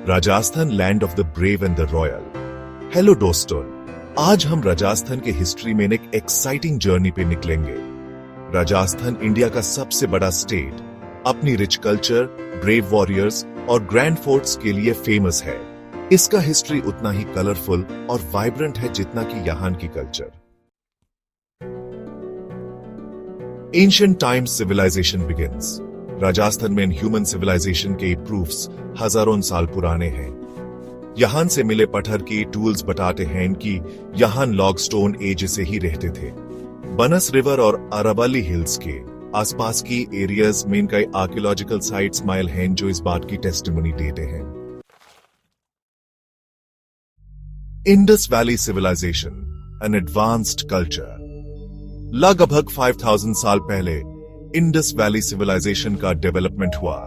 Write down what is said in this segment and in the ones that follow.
Rajasthan land of the brave and the royal. Hello दोस्तों, आज हम राजस्थान के हिस्ट्री में एक एक्साइटिंग जर्नी पे निकलेंगे। राजस्थान इंडिया का सबसे बड़ा स्टेट अपनी रिच कल्चर, ब्रेव वॉरियर्स और ग्रैंड फोर्ट्स के लिए फेमस है। इसका हिस्ट्री उतना ही कलरफुल और वाइब्रेंट है जितना कि यहाँ की culture. Ancient times civilization begins. Rajasthan में ह्यूमन सिविलाइजेशन के प्रूफ्स हजारों साल पुराने हैं। यहाँ से मिले पत्थर के टूल्स बताते हैं कि यहाँ लॉग स्टोन एज से ही रहते थे। बनस रिवर और अरावली हिल्स के आसपास की एरियाज में कई आर्कियोलॉजिकल साइट्स माइल हैं जो इस बात की टेस्टिमनी देते हैं। Indus valley civilization, an advanced culture. लगभग 5000 साल पहले इंडस वैली सिविलाइजेशन का डेवलपमेंट हुआ,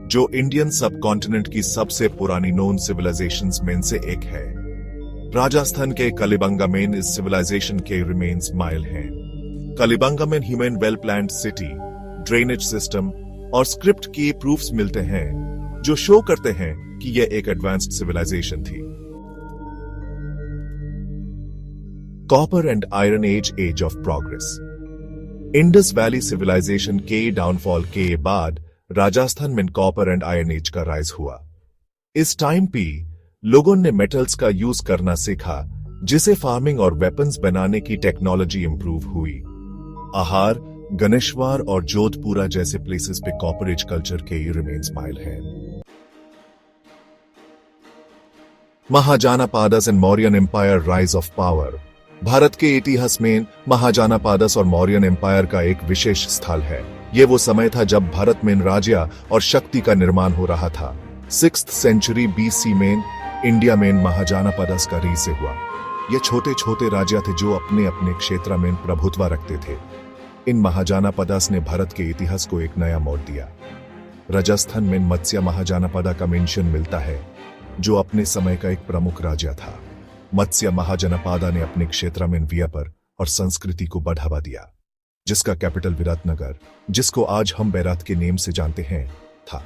जो इंडियन सब कॉन्टिनेंट की सबसे पुरानी नोन सिविलाइजेशंस में से एक है। राजस्थान के कलिबंगा में इस सिविलाइजेशन के रिमेन्स माइल हैं। कलिबंगा में human well planned city, drainage system और स्क्रिप्ट के प्रूफ्स मिलते हैं जो शो करते हैं कि यह एक एडवांस्ड सिविलाइजेशन थी। Copper and iron age, age of progress. Indus valley civilization के डाउनफॉल के बाद राजस्थान में कॉपर एंड आयरन एज का राइज हुआ। इस टाइम पे लोगों ने मेटल्स का यूज करना सीखा, जिसे फार्मिंग और वेपन्स बनाने की टेक्नोलॉजी इंप्रूव हुई। आहार, गणेशवार और जोधपुरा जैसे प्लेसेस पे कॉपर एज कल्चर के रिमेन्स माइल हैं। Mahajanapadas and Mauryan empire, rise of power. Bharat के इतिहास में महाजानापादस और मौर्यन एम्पायर का एक विशेष स्थल है। यह वो समय था जब भारत में राज्य और शक्ति का निर्माण हो रहा था। 6th सेंचुरी BC में इंडिया में महाजानापादस का रीस से हुआ। ये छोटे छोटे राज्य थे जो अपने अपने क्षेत्र में प्रभुत्व रखते थे। इन महाजानापादस ने भारत के इतिहास को एक नया मोड़ दिया। राजस्थान में मत्स्य महाजानापादा का मेंशन मिलता है, जो अपने समय का एक प्रमुख राज्य था। मत्स्य महाजनपादा ने अपने क्षेत्र में व्यापार और संस्कृति को बढ़ावा दिया, जिसका कैपिटल विराटनगर, जिसको आज हम बैरात के नेम से जानते हैं, था।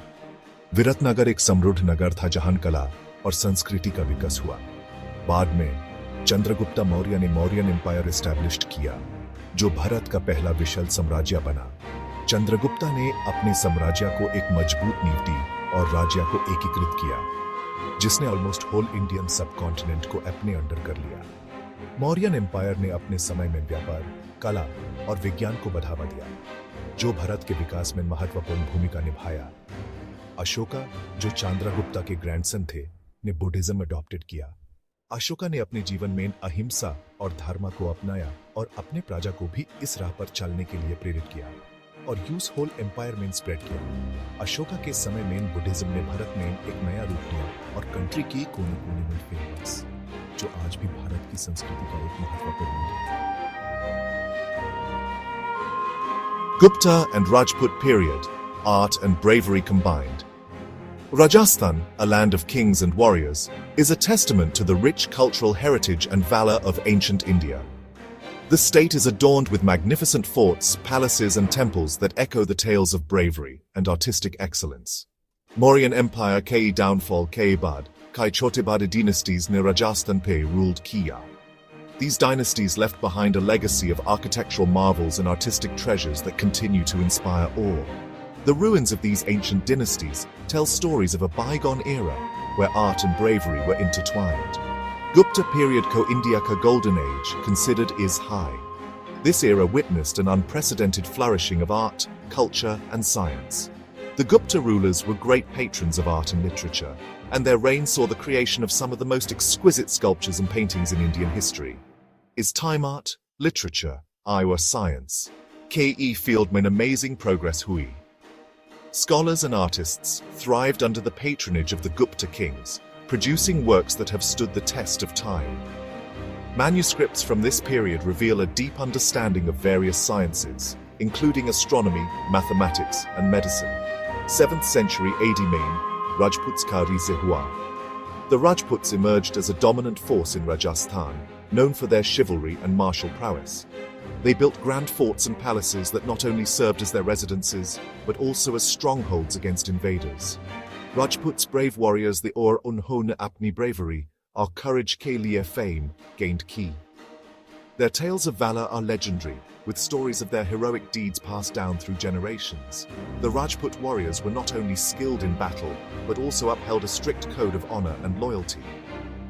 विराटनगर एक समृद्ध नगर था जहां कला और संस्कृति का विकास हुआ। बाद में चंद्रगुप्त मौर्य ने मौर्यन एम्पायर एस्टैब्लिश किया, जो भारत का पहला विशाल साम्राज्य बना। चंद्रगुप्त ने अपने साम्राज्य को एक मजबूत नींव दी और राज्य को एकीकृत किया, जिसने ऑलमोस्ट होल इंडियन सब कॉन्टिनेंट को अपने अंडर कर लिया। मौर्यन एम्पायर ने अपने समय में व्यापार, कला और विज्ञान को बढ़ावा दिया, जो भारत के विकास में महत्वपूर्ण भूमिका निभाया। अशोका, जो चंद्रगुप्त के ग्रैंडसन थे, ने बुद्धिज्म अडॉप्टेड किया। अशोका ने अपने जीवन में अहिंसा और धर्म को अपनाया और अपने प्रजा को भी इस राह पर चलने के लिए प्रेरित किया और यूज होल एम्पायर में स्प्रेड किया। अशोका के समय में बुद्धिज्म ने भारत में एक नया रूप लिया और कंट्री की कोने कोने में फेमस, जो आज भी भारत की संस्कृति का एक महत्वपूर्ण है। Gupta and Rajput period, art and bravery combined. Rajasthan, a land of kings and warriors, is a testament to the rich cultural heritage and valor of ancient India. The state is adorned with magnificent forts, palaces and temples that echo the tales of bravery and artistic excellence. Mauryan Empire ke downfall ke baad, Kai Chotebada dynasties near Rajasthan pe ruled Kiya. These dynasties left behind a legacy of architectural marvels and artistic treasures that continue to inspire awe. The ruins of these ancient dynasties tell stories of a bygone era where art and bravery were intertwined. Gupta period ko India ka golden age considered is high. This era witnessed an unprecedented flourishing of art, culture and science. The Gupta rulers were great patrons of art and literature, and their reign saw the creation of some of the most exquisite sculptures and paintings in Indian history. Is time art, literature, or science? KE field mein amazing progress hui. Scholars and artists thrived under the patronage of the Gupta kings, producing works that have stood the test of time. Manuscripts from this period reveal a deep understanding of various sciences, including astronomy, mathematics, and medicine. 7th century AD Main, Rajputs ka rise hua. The Rajputs emerged as a dominant force in Rajasthan, known for their chivalry and martial prowess. They built grand forts and palaces that not only served as their residences, but also as strongholds against invaders. Rajputs brave warriors the और उन्होंने अपनी bravery और courage के लिए fame gained की. Their tales of valor are legendary, with stories of their heroic deeds passed down through generations. The Rajput warriors were not only skilled in battle, but also upheld a strict code of honor and loyalty.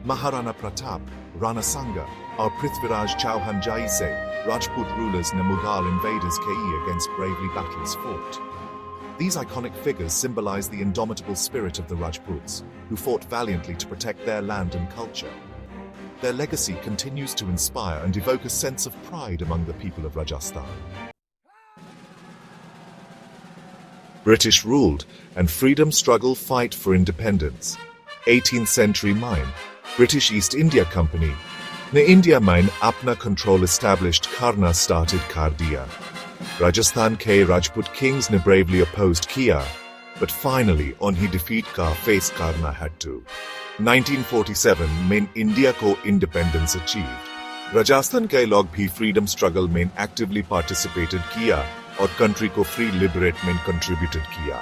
Maharana Pratap, Rana Sanga, or Prithviraj Chauhan Jaise, Rajput rulers ne Mughal invaders against bravely battles fought. These iconic figures symbolize the indomitable spirit of the Rajputs, who fought valiantly to protect their land and culture. Their legacy continues to inspire and evoke a sense of pride among the people of Rajasthan. British ruled and freedom struggle fight for independence. 18th century mine, British East India Company, ne India mine apna control established karna started kar diya. Rajasthan ke Rajput kings ne bravely opposed kiya, but finally on he defeat ka face karna had to. 1947 में India को independence achieved. Rajasthan के लोग भी freedom struggle में actively participated किया और country को free liberate में कंट्रीब्यूटेड किया.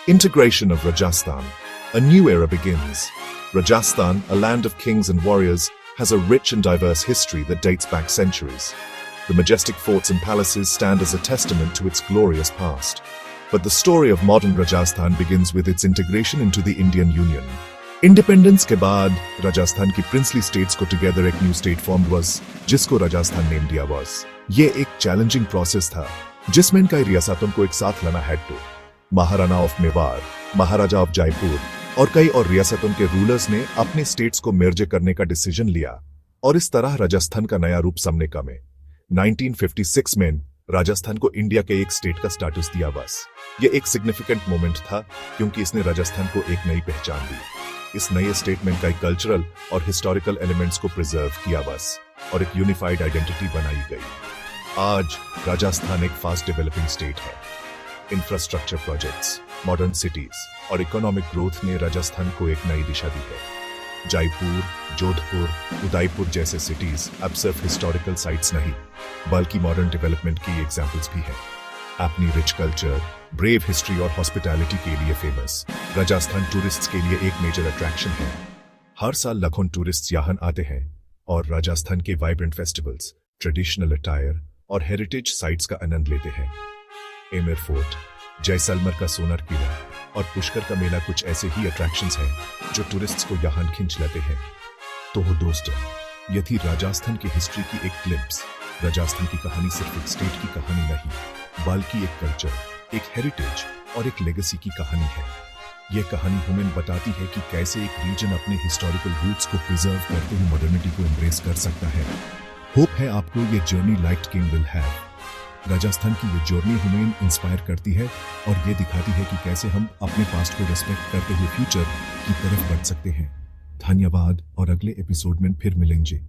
Integration of Rajasthan. A new era begins. Rajasthan, a land of kings and warriors, has a rich and diverse history that dates back centuries. The majestic forts and palaces stand as a testament to its glorious past. But the story of modern Rajasthan begins with its integration into the Indian Union. Independence के बाद राजस्थान की princely states को together एक new state formed was, जिसको Rajasthan name दिया was. ये एक challenging process था, जिसमें कई रियासतों को एक साथ लाना had to. Maharana of Mewar, Maharaja of Jaipur और कई और रियासतों के रूलर्स ने अपने स्टेट्स को merge करने का डिसीजन लिया और इस तरह राजस्थान का नया रूप सामने कमे. 1956 में राजस्थान को इंडिया के एक स्टेट का स्टेटस दिया बस. ये एक सिग्निफिकेंट मोमेंट था क्योंकि इसने राजस्थान को एक नई पहचान दी. इस नए स्टेटमेंट का कल्चरल और हिस्टोरिकल एलिमेंट्स को प्रिजर्व किया बस और एक यूनिफाइड आइडेंटिटी बनाई गई. आज राजस्थान एक फास्ट डेवलपिंग स्टेट है. इंफ्रास्ट्रक्चर प्रोजेक्ट्स, मॉडर्न सिटीज और इकोनॉमिक ग्रोथ ने राजस्थान को एक नई दिशा दी है. जयपुर, जोधपुर, उदयपुर जैसे सिटीज अब सिर्फ हिस्टोरिकल साइट्स नहीं, बल्कि मॉडर्न डेवलपमेंट की एग्जाम्पल्स भी हैं. अपनी रिच कल्चर, ब्रेव हिस्ट्री और हॉस्पिटैलिटी के लिए फेमस, राजस्थान टूरिस्ट्स के लिए एक मेजर अट्रैक्शन है. हर साल लाखों टूरिस्ट्स यहाँ आते हैं और राजस्थान के वाइब्रेंट फेस्टिवल्स, ट्रेडिशनल अटायर और हेरिटेज साइट्स का आनंद लेते हैं. एमेर फोर्ट, जैसलमेर का सोनार किला और पुष्कर का मेला कुछ ऐसे ही अट्रैक्शंस हैं जो टूरिस्ट्स को यहाँ खींच लेते हैं. तो दोस्तों, ये थी राजस्थान की हिस्ट्री की एक ग्लिम्प्स. राजस्थान की कहानी सिर्फ एक स्टेट की कहानी नहीं, बल्कि एक कल्चर, एक हेरिटेज और एक लेगेसी की कहानी है. यह कहानी हमें बताती है कि कैसे एक रीजन अपने हिस्टोरिकल रूट्स को प्रिजर्व करते हुए मॉडर्निटी को एम्ब्रेस कर सकता है. होप है आपको ये journey liked king will have. Rajasthan की ये जर्नी हमें इंस्पायर करती है और ये दिखाती है कि कैसे हम अपने पास्ट को रिस्पेक्ट करते हुए फ्यूचर की तरफ बढ़ सकते हैं. धन्यवाद और अगले एपिसोड में फिर मिलेंगे.